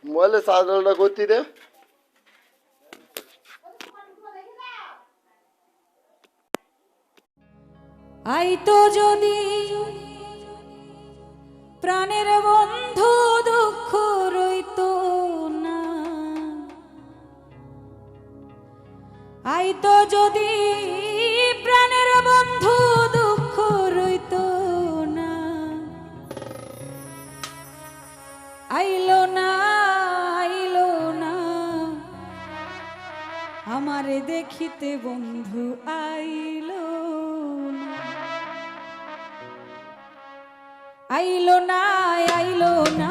মোবাইলে চার্জারটা করতি রে। আইতো যদি প্রাণের বন্ধু দুঃখ রইতো না, আইতো যদি প্রাণের বন্ধু দুঃখ রইতো না, আইলো না আইলো না আমারে দেখিতে বন্ধু আইলো না, আইলো না আইলো না